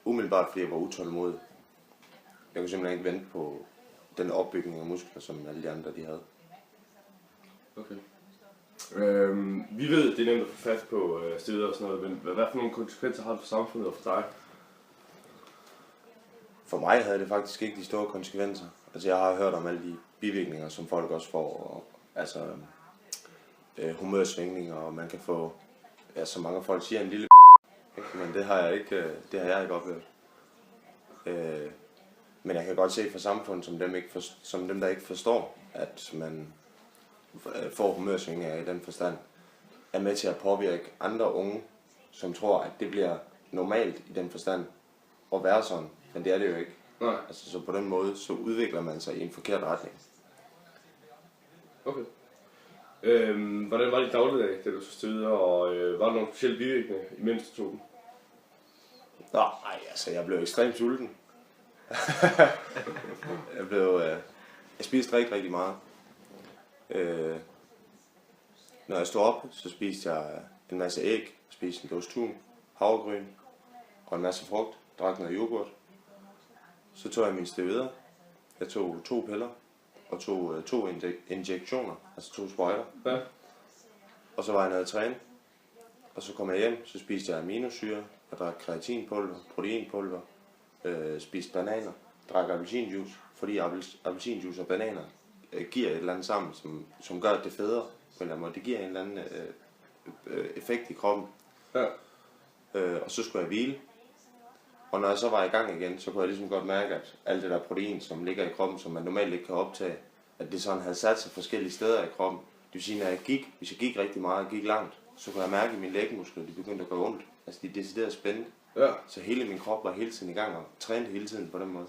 Umiddelbart fordi jeg var utålmodig. Jeg kunne simpelthen ikke vente på den opbygning af muskler, som alle de andre de havde. Okay. Vi ved, at det er nemt at få fast på steder og sådan noget, men hvad for nogle konsekvenser har det for samfundet og for dig? For mig havde det faktisk ikke de store konsekvenser. Altså jeg har hørt om alle de bivirkninger, som folk også får. Og, altså humørsvingninger, og man kan få, ja, som mange folk siger, en lille men det har jeg ikke oplevet. Men jeg kan godt se for samfundet, som dem der ikke forstår, at man får humørsvingninger i den forstand, er med til at påvirke andre unge, som tror, at det bliver normalt i den forstand at være sådan, men det er det jo ikke. Nej. Altså, så på den måde, så udvikler man sig i en forkert retning. Okay. Hvordan var det i dagligdag, da du så stødte, og var der nogle specielle bivirkninger, imens du tog den? Nej, altså jeg blev ekstremt sulten. Jeg spiste rigtig, rigtig meget. Når jeg stod op, så spiste jeg en masse æg, spiste en dåse tun, havregryn og en masse frugt, drak noget yoghurt. Så tog jeg mine steroider. Jeg tog 2 piller og tog 2 injektioner, altså 2 sprøjter. Ja. Og så var jeg nede at træne. Og så kom jeg hjem, så spiste jeg aminosyre, jeg drak kreatinpulver, proteinpulver, spiste bananer, drak appelsinjuice, fordi appelsinjuice og bananer giver et eller andet sammen, som gør, at det federe på en eller anden måde. Det giver en eller anden effekt i kroppen. Ja. Og så skulle jeg hvile. Og når jeg så var i gang igen, så kunne jeg ligesom godt mærke, at alt det der protein, som ligger i kroppen, som man normalt ikke kan optage, at det sådan havde sat sig forskellige steder i kroppen. Det vil sige, når hvis jeg gik rigtig meget og gik langt, så kunne jeg mærke, at mine lægmuskler de begyndte at gå ondt. Altså de deciderede spændt. Ja. Så hele min krop var hele tiden i gang og trænede hele tiden på den måde.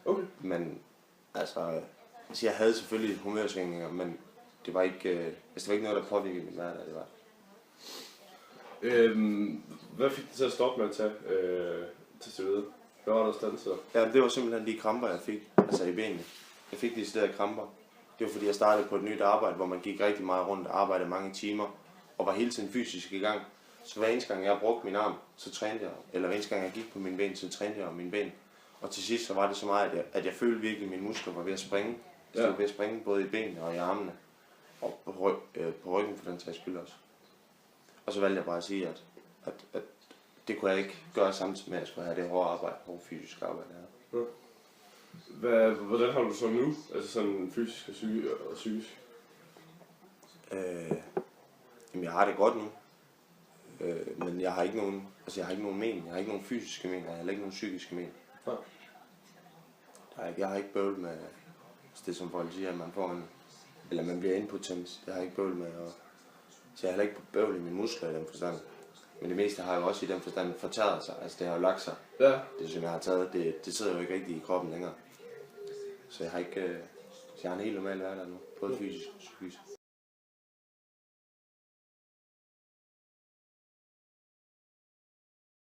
Okay. Men altså jeg havde selvfølgelig humørsvingninger, men det var ikke noget, der påvirkede min hverdag. Det var. Hvad fik dig til at stoppe med at tage til steroider? Hvad var der stand så? Ja, det var simpelthen de kramper, jeg fik, altså i benene. Jeg fik de steder kramper. Det var fordi, jeg startede på et nyt arbejde, hvor man gik rigtig meget rundt og arbejdede mange timer, og var hele tiden fysisk i gang. Så hver eneste gang, jeg brugte min arm, så trænede jeg. Eller hver eneste gang, jeg gik på mine ben, så trænede jeg mine ben. Og til sidst, så var det så meget, at jeg følte virkelig, at mine muskler var ved at springe. Så jeg var ved at springe både i benene og i armene. Og på ryggen for den sags skyld også. Og så valgte jeg bare at sige, at det kunne jeg ikke gøre samtidig med, at jeg skulle have det hårde fysisk arbejde her. Ja. Hvordan har du så nu? Altså sådan fysisk og psykisk? Jamen jeg har det godt nu. Men jeg har ikke nogen men. Jeg har ikke nogen fysiske men, jeg har heller ikke nogen psykiske men. Ja. Jeg har ikke bøvl med det, som folk siger, at man får eller man bliver impotent. Jeg har ikke bøvl med, så jeg har heller ikke bøvl i mine muskler i den forstand. Men det meste har jo også i den forstand fortæret sig. Altså det har jo lagt sig. Ja. Det som jeg har taget, det sidder jo ikke rigtig i kroppen længere. Så jeg har en helt normal hverdag nu, både fysisk og psykisk.